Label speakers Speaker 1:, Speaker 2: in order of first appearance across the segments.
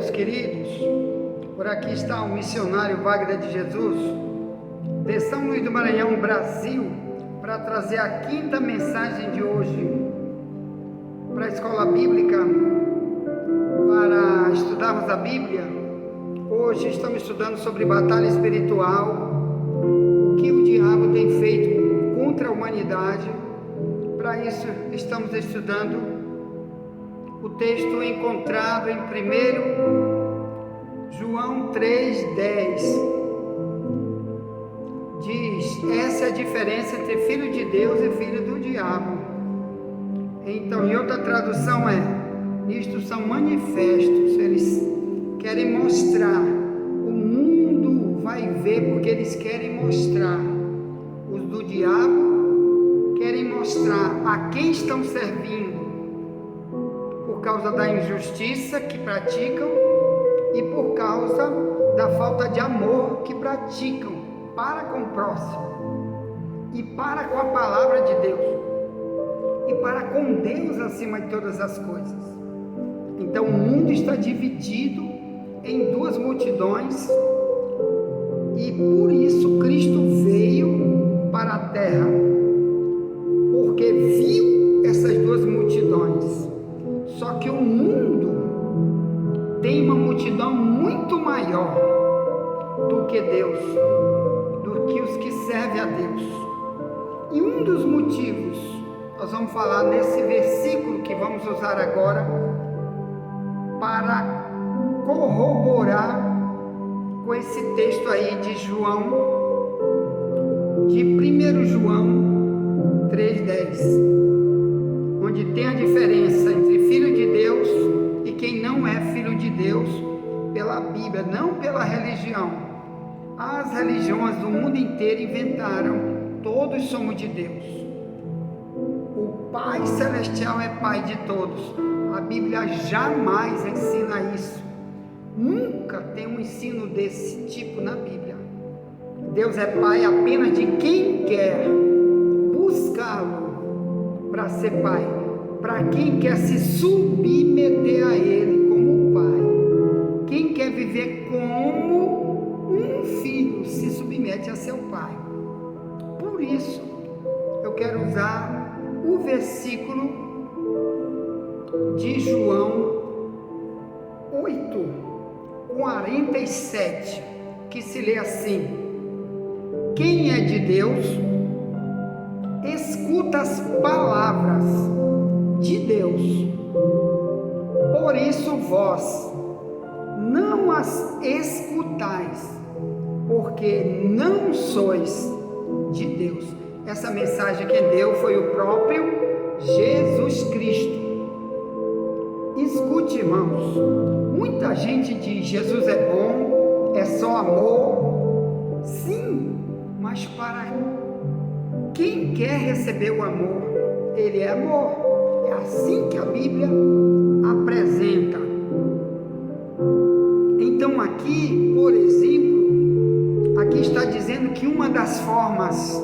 Speaker 1: meus queridos, por aqui está o missionário Wagner de Jesus, de São Luís do Maranhão, Brasil, para trazer a quinta mensagem de hoje para a escola bíblica, para estudarmos a Bíblia. Hoje estamos estudando sobre batalha espiritual, o que o diabo tem feito contra a humanidade. Para isso estamos estudando o texto encontrado em 1 João 3,10. Diz: essa é a diferença entre filho de Deus e filho do diabo. Então, em outra tradução nisto são manifestos. Eles querem mostrar, o mundo vai ver porque eles querem mostrar. Os do diabo querem mostrar a quem estão servindo, por causa da injustiça que praticam e por causa da falta de amor que praticam para com o próximo e para com a palavra de Deus e para com Deus acima de todas as coisas. Então o mundo está dividido em duas multidões e por isso Cristo veio para a terra, porque viu essas duas multidões. Só que o mundo tem uma multidão muito maior do que Deus, do que os que servem a Deus. E um dos motivos, nós vamos falar nesse versículo que vamos usar agora, para corroborar com esse texto aí de João, de 1 João 3,10. Onde tem a diferença entre filho de Deus e quem não é filho de Deus pela Bíblia, não pela religião. As religiões do mundo inteiro inventaram, todos somos de Deus. O Pai Celestial é Pai de todos. A Bíblia jamais ensina isso. Nunca tem um ensino desse tipo na Bíblia. Deus é Pai apenas de quem quer buscá-lo para ser Pai, para quem quer se submeter a Ele como Pai. Quem quer viver como um filho se submete a seu Pai. Por isso, eu quero usar o versículo de João 8:47, que se lê assim: quem é de Deus escuta as palavras de Deus, por isso vós não as escutais, porque não sois de Deus. Essa mensagem quem deu foi o próprio Jesus Cristo. Escute, irmãos, muita gente diz: Jesus é bom, é só amor. Sim, mas para quem quer receber o amor, Ele é amor. É assim que a Bíblia apresenta. Então aqui, por exemplo, aqui está dizendo que uma das formas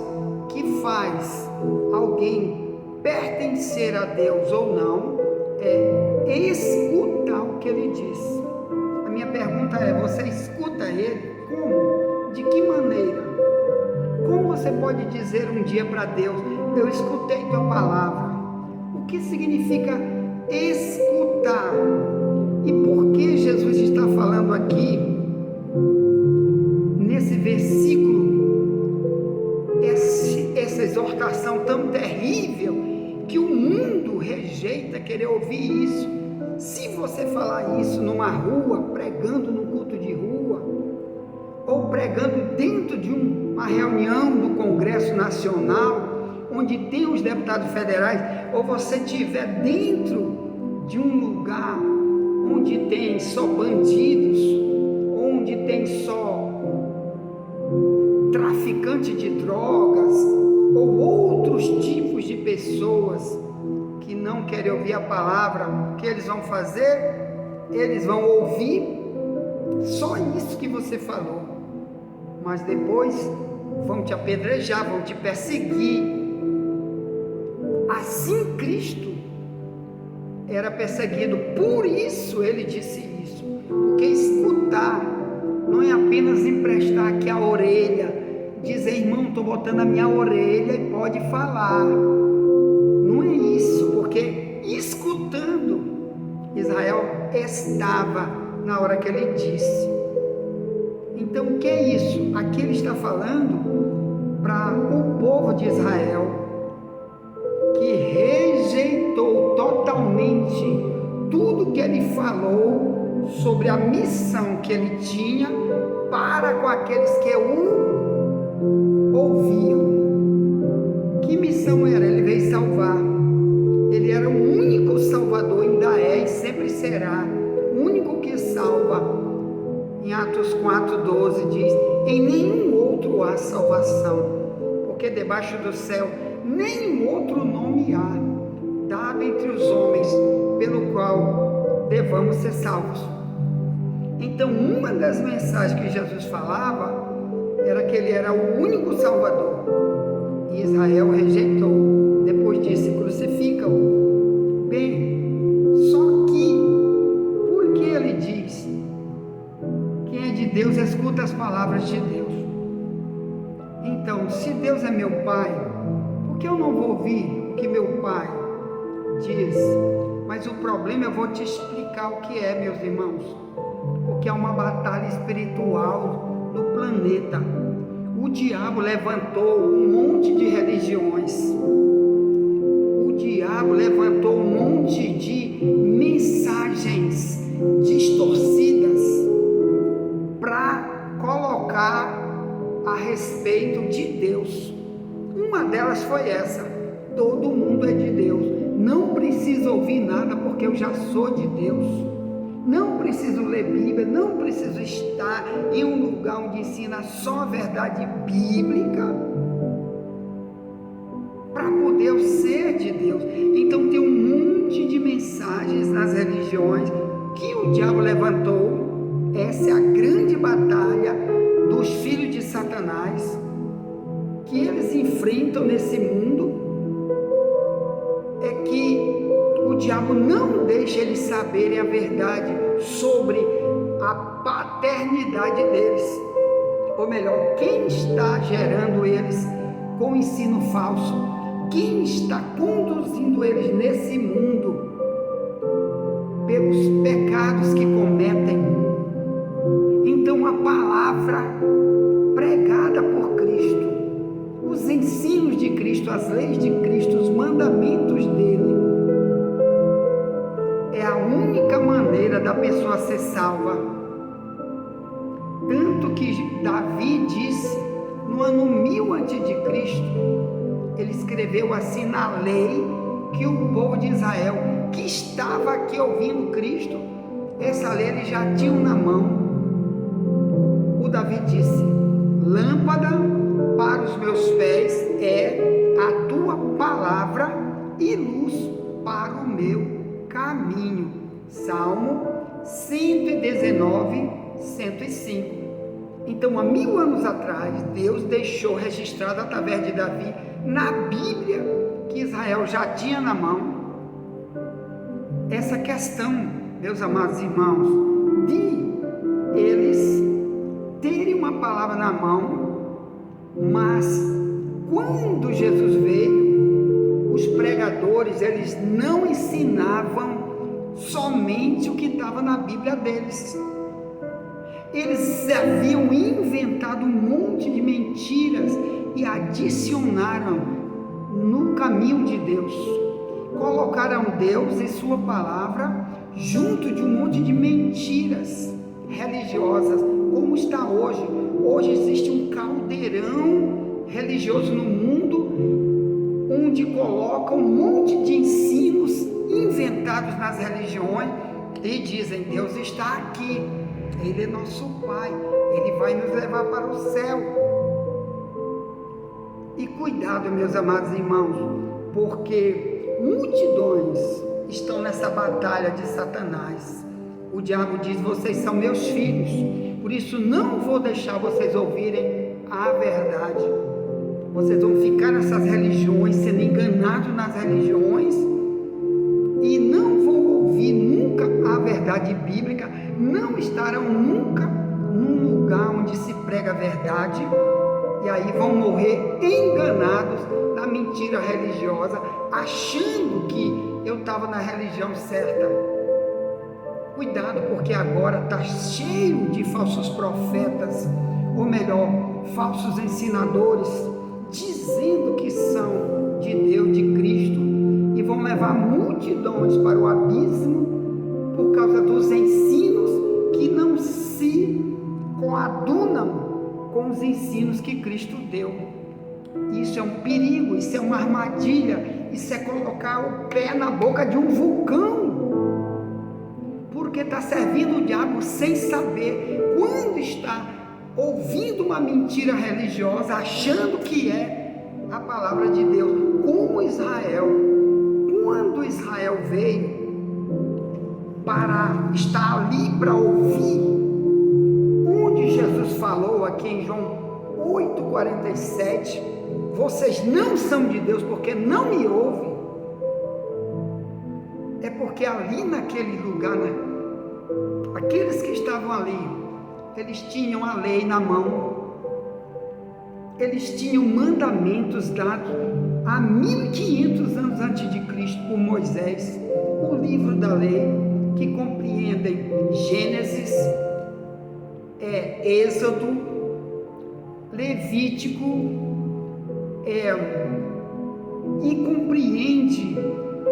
Speaker 1: que faz alguém pertencer a Deus ou não é escutar o que Ele diz. A minha pergunta é: você escuta Ele? Como? De que maneira? Como você pode dizer um dia para Deus: eu escutei tua palavra? O que significa escutar? E por que Jesus está falando aqui, nesse versículo, essa exortação tão terrível, que o mundo rejeita querer ouvir isso? Se você falar isso numa rua, pregando num culto de rua, ou pregando dentro de uma reunião do Congresso Nacional, onde tem os deputados federais, ou você estiver dentro de um lugar onde tem só bandidos, onde tem só traficante de drogas, ou outros tipos de pessoas que não querem ouvir a palavra, o que eles vão fazer? Eles vão ouvir só isso que você falou, mas depois vão te apedrejar, vão te perseguir. Assim Cristo era perseguido, por isso ele disse isso. Porque escutar não é apenas emprestar aqui a orelha, dizer, irmão, estou botando a minha orelha e pode falar. Não é isso, porque escutando, Israel estava na hora que ele disse. Então o que é isso? Aqui ele está falando para o povo de Israel, que rejeitou totalmente tudo que ele falou sobre a missão que ele tinha para com aqueles que o ouviam. Que missão era? Ele veio salvar. Ele era o único salvador, ainda é e sempre será o único que salva. Em Atos 4,12 diz, em nenhum outro há salvação, porque debaixo do céu nenhum outro nome há, dado entre os homens, pelo qual devamos ser salvos. Então, uma das mensagens que Jesus falava, era que ele era o único salvador, e Israel rejeitou, depois disse, crucifica-o. Bem, só que, por que ele diz, quem é de Deus escuta as palavras de Deus? Então, se Deus é meu Pai, por que eu não vou ouvir o que meu Pai diz? Mas o problema, eu vou te explicar o que é, meus irmãos, porque é uma batalha espiritual no planeta. O diabo levantou um monte de religiões, o diabo levantou um monte de mensagens distorcidas para colocar a respeito de Deus. Uma delas foi essa: todo mundo é de Deus, não preciso ouvir nada porque eu já sou de Deus, não preciso ler Bíblia, não preciso estar em um lugar onde ensina só a verdade bíblica para poder eu ser de Deus. Então tem um monte de mensagens nas religiões que o diabo levantou. Essa é a grande batalha dos filhos de Satanás que eles enfrentam nesse mundo, é que o diabo não deixa eles saberem a verdade sobre a paternidade deles, ou melhor, quem está gerando eles com ensino falso, quem está conduzindo eles nesse mundo pelos pecados que cometem. Então a palavra pregada por Cristo, os ensinos de Cristo, as leis de Cristo, os mandamentos dele, é a única maneira da pessoa ser salva. Tanto que Davi disse, no ano 1000 a.C., ele escreveu assim na lei, que o povo de Israel, que estava aqui ouvindo Cristo, essa lei eles já tinham na mão. O Davi disse, lâmpada para os meus pés é a tua palavra e luz para o meu caminho. Salmo 119, 105. Então, há 1000 anos atrás, Deus deixou registrado através de Davi, na Bíblia, que Israel já tinha na mão, essa questão, meus amados irmãos, de eles terem uma palavra na mão, mas quando Jesus veio, os pregadores, eles não ensinavam somente o que estava na Bíblia deles. Eles haviam inventado um monte de mentiras e adicionaram no caminho de Deus. Colocaram Deus e sua palavra junto de um monte de mentiras religiosas, como está hoje. Hoje existe um caldeirão religioso no mundo, onde colocam um monte de ensinos inventados nas religiões e dizem, Deus está aqui, Ele é nosso Pai, Ele vai nos levar para o céu. E cuidado, meus amados irmãos, porque multidões estão nessa batalha de Satanás. O diabo diz, vocês são meus filhos, por isso não vou deixar vocês ouvirem a verdade. Vocês vão ficar nessas religiões, sendo enganados nas religiões, e não vão ouvir nunca a verdade verdade bíblica não estarão nunca num lugar onde se prega a verdade, e aí vão morrer enganados na mentira religiosa, achando que eu estava na religião certa. Cuidado, porque agora está cheio de falsos profetas, ou melhor, falsos ensinadores, dizendo que são de Deus, de Cristo, e vão levar multidões para o abismo por causa dos ensinos que não se coadunam com os ensinos que Cristo deu. Isso é um perigo, isso é uma armadilha, isso é colocar o pé na boca de um vulcão, porque está servindo o diabo sem saber. Quando está ouvindo uma mentira religiosa, achando que é a palavra de Deus, como Israel, quando Israel veio para estar ali para ouvir, onde Jesus falou aqui em João 8,47, vocês não são de Deus porque não me ouvem, é porque ali naquele lugar, né, aqueles que estavam ali, eles tinham a lei na mão, eles tinham mandamentos dados há 1500 anos antes de Cristo por Moisés, o livro da lei, que compreendem Gênesis, Êxodo, Levítico, e compreende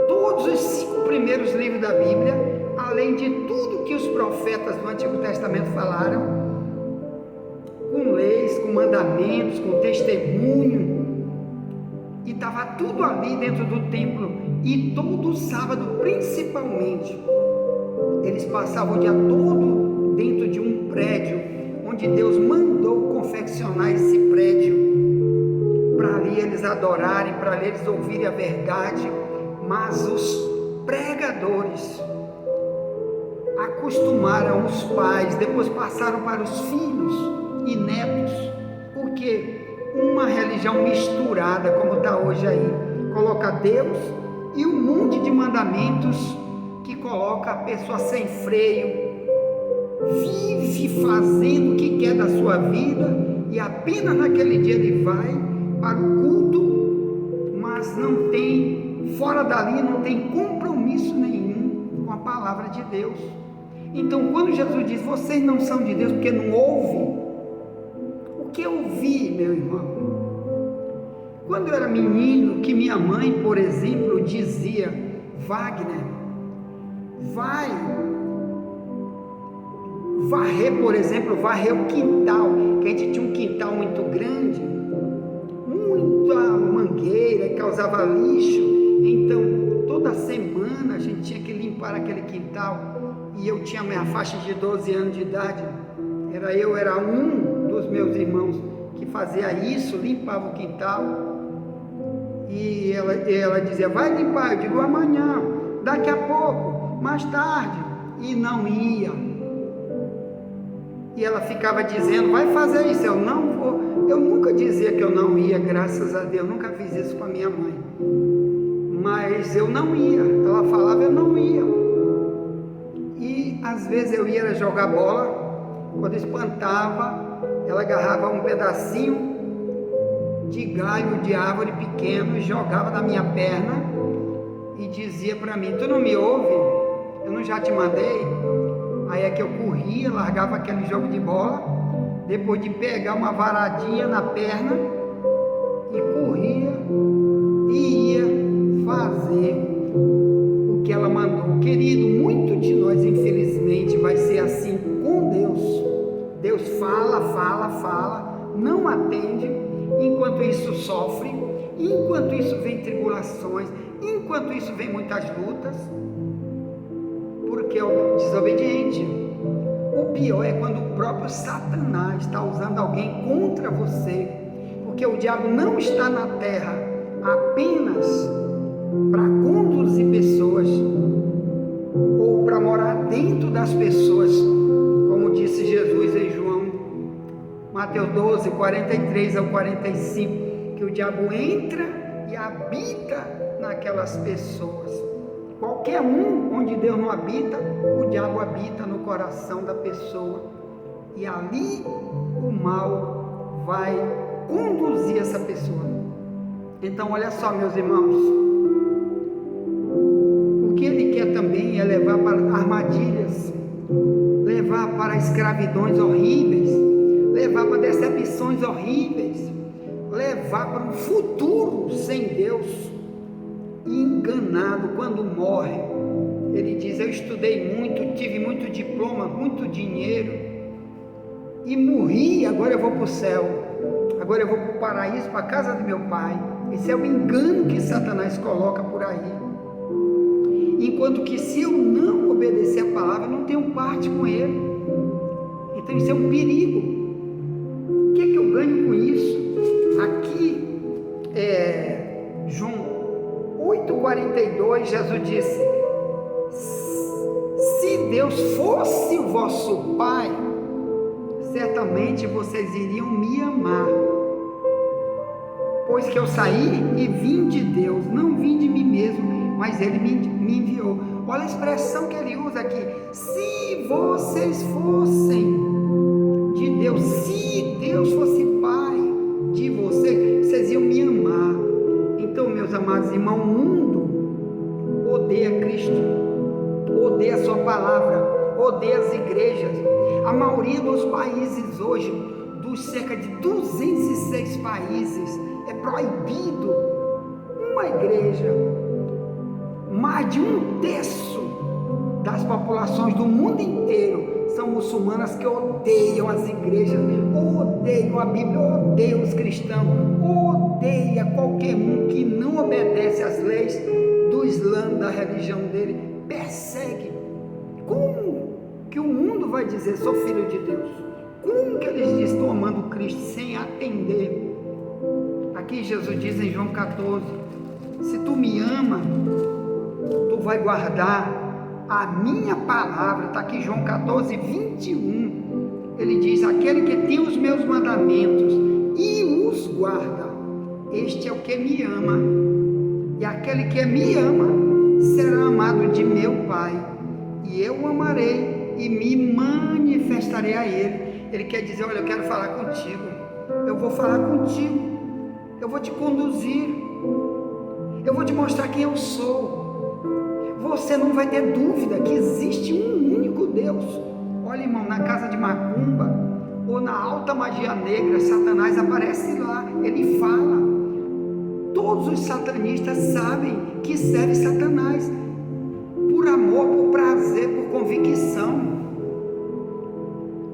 Speaker 1: todos os 5 primeiros livros da Bíblia, além de tudo que os profetas do Antigo Testamento falaram, com leis, com mandamentos, com testemunho, e estava tudo ali dentro do templo. E todo sábado, principalmente, eles passavam o dia todo dentro de um prédio, onde Deus mandou confeccionar esse prédio, para ali eles adorarem, para ali eles ouvirem a verdade. Mas os pregadores acostumaram os pais, depois passaram para os filhos e netos, porque uma religião misturada, como está hoje aí, coloca Deus e um monte de mandamentos que coloca a pessoa sem freio, vive fazendo o que quer da sua vida, e apenas naquele dia ele vai para o culto, mas não tem, fora dali não tem compromisso nenhum com a palavra de Deus. Então quando Jesus diz, vocês não são de Deus porque não ouvem, o que eu vi, meu irmão? Quando eu era menino, que minha mãe, por exemplo, dizia, Wagner, vai varrer, por exemplo, varrer o quintal, que a gente tinha um quintal muito grande, muita mangueira, causava lixo, então toda semana a gente tinha que limpar aquele quintal, e eu tinha minha faixa de 12 anos de idade, era um dos meus irmãos que fazia isso, limpava o quintal, e ela dizia, vai limpar, eu digo, amanhã, daqui a pouco, mais tarde, e não ia, e ela ficava dizendo, vai fazer isso, eu não vou, eu nunca dizia que eu não ia, graças a Deus, nunca fiz isso com a minha mãe, mas eu não ia, ela falava, eu não ia, e às vezes eu ia jogar bola, quando espantava, ela agarrava um pedacinho de galho de árvore pequeno, jogava na minha perna e dizia para mim, tu não me ouve? Eu não já te mandei? Aí é que eu corria, largava aquele jogo de bola, depois de pegar uma varadinha na perna e corria e ia fazer o que ela mandou. Querido, muito de nós infelizmente vai ser assim com Deus. Deus fala, não atende, enquanto isso sofre, enquanto isso vem tribulações, enquanto isso vem muitas lutas, porque é o desobediente. O pior é quando o próprio Satanás está usando alguém contra você, porque o diabo não está na terra apenas para conduzir pessoas, ou para morar dentro das pessoas, como disse Jesus em João, Mateus 12, 43 ao 45, que o diabo entra e habita naquelas pessoas. Qualquer um onde Deus não habita, o diabo habita no coração da pessoa. E ali o mal vai conduzir essa pessoa. Então olha só, meus irmãos, o que ele quer também é levar para armadilhas, levar para escravidões horríveis, levar para decepções horríveis, levar para um futuro sem Deus, e enganado quando morre. Ele diz: eu estudei muito, tive muito diploma, muito dinheiro, e morri, agora eu vou para o céu, agora eu vou para o paraíso, para a casa do meu pai. Esse é o engano que Satanás coloca por aí. Enquanto que se eu não obedecer a palavra, eu não tenho parte com ele. Então isso é um perigo. O que é que eu ganho com isso? Aqui João 8,42, Jesus disse: se Deus fosse o vosso Pai, certamente vocês iriam me amar, pois que eu saí e vim de Deus, não vim de mim mesmo, mas Ele me enviou. Olha a expressão que ele usa aqui: se vocês fossem de Deus, se Deus fosse Pai de vocês, vocês iam me amar. Então, meus amados irmãos, o mundo odeia Cristo, odeia a sua palavra, odeia as igrejas. A maioria dos países hoje, dos cerca de 206 países, é proibido uma igreja. Mais de 1/3 das populações do mundo inteiro são muçulmanas que odeiam as igrejas, odeiam a Bíblia, odeiam os cristãos, odeia qualquer um que não obedece às leis do Islã, da religião dele, persegue. Como que o mundo vai dizer: sou filho de Deus? Como que eles dizem: estou amando Cristo, sem atender? Aqui Jesus diz em João 14: se tu me ama, tu vai guardar a minha palavra. Está aqui João 14, 21. Ele diz: aquele que tem os meus mandamentos e os guarda, este é o que me ama, e aquele que me ama será amado de meu Pai, e eu o amarei e me manifestarei a ele. Ele quer dizer: olha, eu quero falar contigo, eu vou falar contigo, eu vou te conduzir, eu vou te mostrar quem eu sou. Você não vai ter dúvida que existe um único Deus. Olha, irmão, na casa de macumba ou na alta magia negra, Satanás aparece lá, ele fala. Todos os satanistas sabem que serve Satanás, por amor, por prazer, por convicção.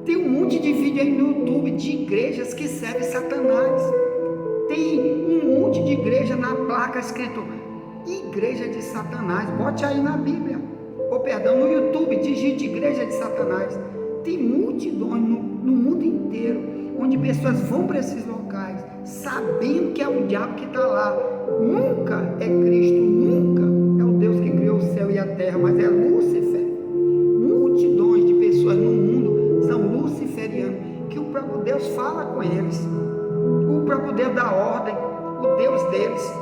Speaker 1: Tem um monte de vídeo aí no YouTube de igrejas que servem Satanás. Tem um monte de igreja na placa escrito Igreja de Satanás. Bote aí na Bíblia, ou perdão, no YouTube, digite Igreja de Satanás. Tem multidões no mundo inteiro, onde pessoas vão para esses locais, sabendo que é o diabo que está lá. Nunca é Cristo, nunca é o Deus que criou o céu e a terra, mas é Lúcifer. Multidões de pessoas no mundo são luciferianos, que o próprio Deus fala com eles, o próprio Deus dá ordem, o Deus deles.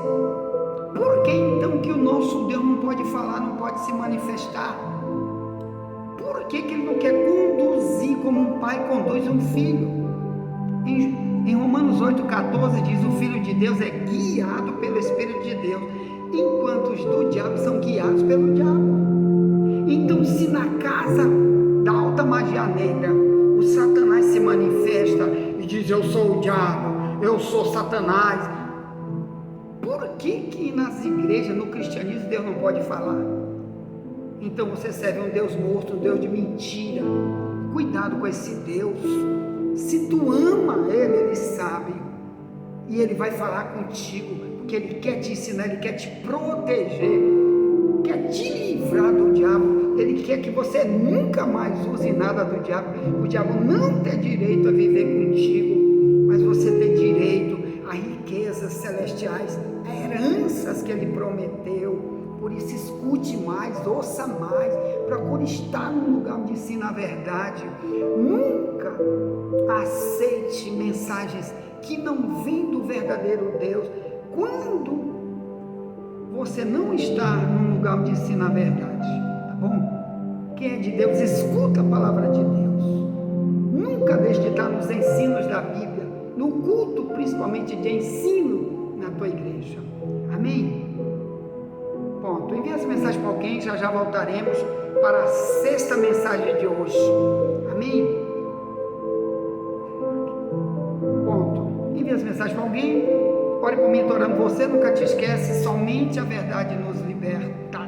Speaker 1: Por que então que o nosso Deus não pode falar, não pode se manifestar? Por que Ele não quer conduzir como um pai conduz um filho? Em Romanos 8,14 diz: o Filho de Deus é guiado pelo Espírito de Deus, enquanto os do diabo são guiados pelo diabo. Então, se na casa da alta magia negra o Satanás se manifesta e diz: eu sou o diabo, eu sou Satanás, por que nas igrejas, no cristianismo, Deus não pode falar? Então você serve um Deus morto, um Deus de mentira. Cuidado com esse Deus. Se tu ama Ele, Ele sabe, e Ele vai falar contigo, porque Ele quer te ensinar, Ele quer te proteger, quer te livrar do diabo. Ele quer que você nunca mais use nada do diabo. O diabo não tem direito a viver contigo, mas você tem direito a riquezas celestiais, a heranças que Ele prometeu. Por isso, escute mais, ouça mais, procure estar num lugar onde ensina a verdade. Nunca aceite mensagens que não vêm do verdadeiro Deus. Quando você não está num lugar onde ensina a verdade, tá bom? Quem é de Deus, escuta a palavra de Deus. Nunca deixe de estar nos ensinos da Bíblia, no culto principalmente de ensino na tua igreja. Amém? Ponto. Envie essa mensagem para alguém, já voltaremos para a 6ª mensagem de hoje. Amém? Ponto. Envie essa mensagem para alguém. Ore por mim, orando você, nunca te esquece, somente a verdade nos liberta.